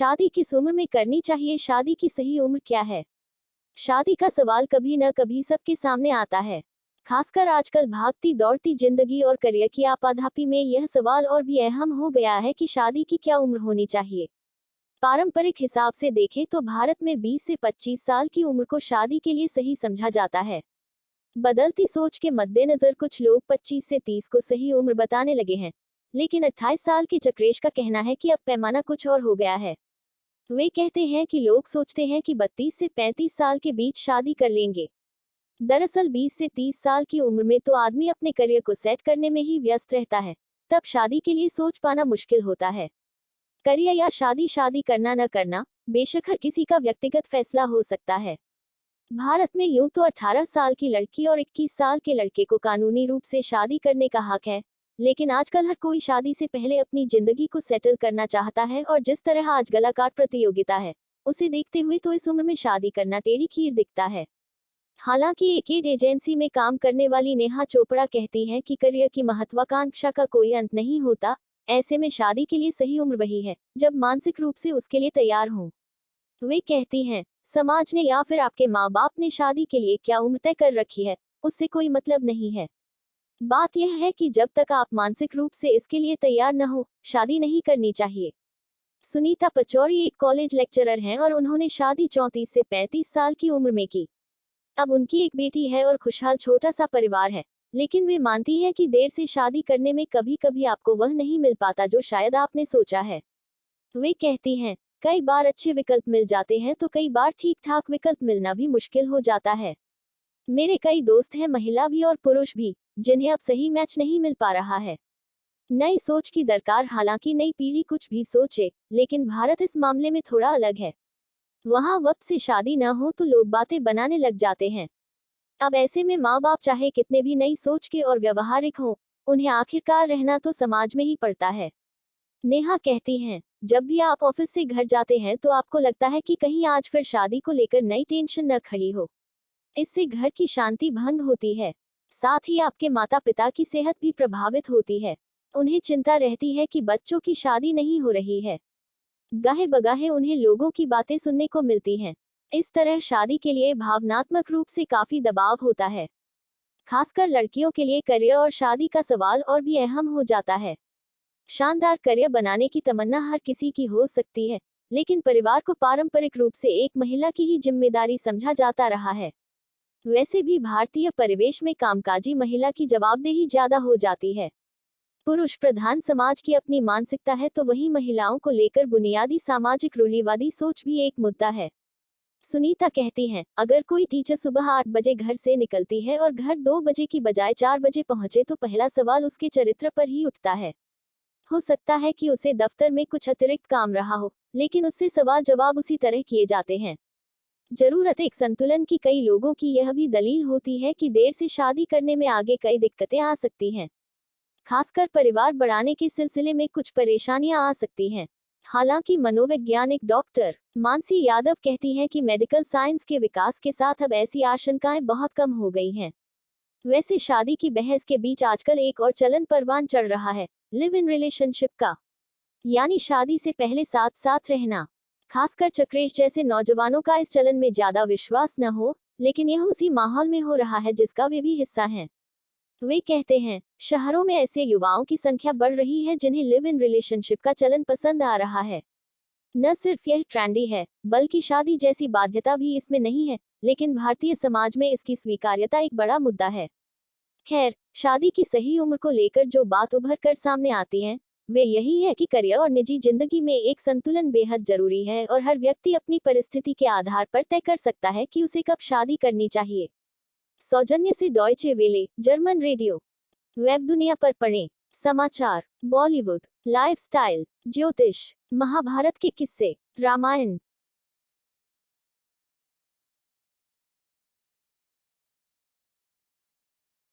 शादी किस उम्र में करनी चाहिए? शादी की सही उम्र क्या है? शादी का सवाल कभी न कभी सबके सामने आता है। खासकर आजकल भागती दौड़ती जिंदगी और करियर की आपाधापी में यह सवाल और भी अहम हो गया है कि शादी की क्या उम्र होनी चाहिए। पारंपरिक हिसाब से देखें तो भारत में 20 से 25 साल की उम्र को शादी के लिए सही समझा जाता है। बदलती सोच के मद्देनजर कुछ लोग 25 से 30 को सही उम्र बताने लगे हैं, लेकिन 28 साल के चक्रेश का कहना है कि अब पैमाना कुछ और हो गया है। वे कहते हैं कि लोग सोचते हैं कि 32 से 35 साल के बीच शादी कर लेंगे। दरअसल 20 से 30 साल की उम्र में तो आदमी अपने करियर को सेट करने में ही व्यस्त रहता है। तब शादी के लिए सोच पाना मुश्किल होता है। करियर या शादी शादी करना न करना बेशक हर किसी का व्यक्तिगत फैसला हो सकता है। भारत में यूं तो 18 साल की लड़की और 21 साल के लड़के को कानूनी रूप से शादी करने का हक है, लेकिन आजकल हर कोई शादी से पहले अपनी जिंदगी को सेटल करना चाहता है और जिस तरह आज गलाकाट प्रतियोगिता है, उसे देखते हुए तो इस उम्र में शादी करना टेढ़ी खीर दिखता है। हालांकि एक एड एजेंसी में काम करने वाली नेहा चोपड़ा कहती हैं कि करियर की महत्वाकांक्षा का कोई अंत नहीं होता। ऐसे में शादी के लिए सही उम्र वही है जब मानसिक रूप से उसके लिए तैयार हों। वे कहती हैं, समाज ने या फिर आपके माँ बाप ने शादी के लिए क्या उम्र तय कर रखी है, उससे कोई मतलब नहीं है। बात यह है कि जब तक आप मानसिक रूप से इसके लिए तैयार न हो, शादी नहीं करनी चाहिए। सुनीता पचौरी एक कॉलेज लेक्चरर हैं और उन्होंने शादी 34 से 35 साल की उम्र में की। अब उनकी एक बेटी है और खुशहाल छोटा सा परिवार है, लेकिन वे मानती हैं कि देर से शादी करने में कभी कभी आपको वह नहीं मिल पाता जो शायद आपने सोचा है। वे कहती हैं, कई बार अच्छे विकल्प मिल जाते हैं तो कई बार ठीक ठाक विकल्प मिलना भी मुश्किल हो जाता है। मेरे कई दोस्त हैं, महिला भी और पुरुष भी, जिन्हें अब सही मैच नहीं मिल पा रहा है। नई सोच की दरकार, हालांकि नई पीढ़ी कुछ भी सोचे, लेकिन भारत इस मामले में थोड़ा अलग है। वहाँ वक्त से शादी न हो तो लोग बातें बनाने लग जाते हैं। अब ऐसे में माँ बाप चाहे कितने भी नई सोच के और व्यवहारिक हों, उन्हें आखिरकार रहना तो समाज में ही पड़ता है। नेहा कहती हैं, जब भी आप ऑफिस से घर जाते हैं तो आपको लगता है कि कहीं आज फिर शादी को लेकर नई टेंशन न खड़ी हो। इससे घर की शांति भंग होती है। साथ ही आपके माता पिता की सेहत भी प्रभावित होती है। उन्हें चिंता रहती है कि बच्चों की शादी नहीं हो रही है। गाहे बगाहे उन्हें लोगों की बातें सुनने को मिलती हैं। इस तरह शादी के लिए भावनात्मक रूप से काफी दबाव होता है। खासकर लड़कियों के लिए करियर और शादी का सवाल और भी अहम हो जाता है। शानदार करियर बनाने की तमन्ना हर किसी की हो सकती है, लेकिन परिवार को पारंपरिक रूप से एक महिला की ही जिम्मेदारी समझा जाता रहा है। वैसे भी भारतीय परिवेश में कामकाजी महिला की जवाबदेही ज्यादा हो जाती है। पुरुष प्रधान समाज की अपनी मानसिकता है तो वहीं महिलाओं को लेकर बुनियादी सामाजिक रूढ़िवादी सोच भी एक मुद्दा है। सुनीता कहती हैं, अगर कोई टीचर सुबह 8 बजे घर से निकलती है और घर 2 बजे की बजाय 4 बजे पहुंचे तो पहला सवाल उसके चरित्र पर ही उठता है। हो सकता है कि उसे दफ्तर में कुछ अतिरिक्त काम रहा हो, लेकिन उससे सवाल जवाब उसी तरह किए जाते हैं। जरूरत एक संतुलन की। कई लोगों की यह भी दलील होती है कि देर से शादी करने में आगे कई दिक्कतें आ सकती हैं। खासकर परिवार बढ़ाने के सिलसिले में कुछ परेशानियां आ सकती हैं। हालांकि मनोवैज्ञानिक डॉक्टर मानसी यादव कहती हैं कि मेडिकल साइंस के विकास के साथ अब ऐसी आशंकाएं बहुत कम हो गई हैं। वैसे शादी की बहस के बीच आजकल एक और चलन परवान चढ़ रहा है, लिव इन रिलेशनशिप का, यानी शादी से पहले साथ साथ रहना। खासकर चक्रेश जैसे नौजवानों का इस चलन में ज्यादा विश्वास न हो, लेकिन यह उसी माहौल में हो रहा है जिसका वे भी हिस्सा हैं। वे कहते हैं, शहरों में ऐसे युवाओं की संख्या बढ़ रही है जिन्हें लिव इन रिलेशनशिप का चलन पसंद आ रहा है। न सिर्फ यह ट्रेंडी है, बल्कि शादी जैसी बाध्यता भी इसमें नहीं है, लेकिन भारतीय समाज में इसकी स्वीकार्यता एक बड़ा मुद्दा है। खैर, शादी की सही उम्र को लेकर जो बात उभर कर सामने आती है, वे यही है कि करियर और निजी जिंदगी में एक संतुलन बेहद जरूरी है और हर व्यक्ति अपनी परिस्थिति के आधार पर तय कर सकता है कि उसे कब शादी करनी चाहिए। सौजन्य से Deutsche Welle, German radio. Web दुनिया पर पढ़ें समाचार, बॉलीवुड, लाइफस्टाइल, ज्योतिष, महाभारत के किस्से, रामायण।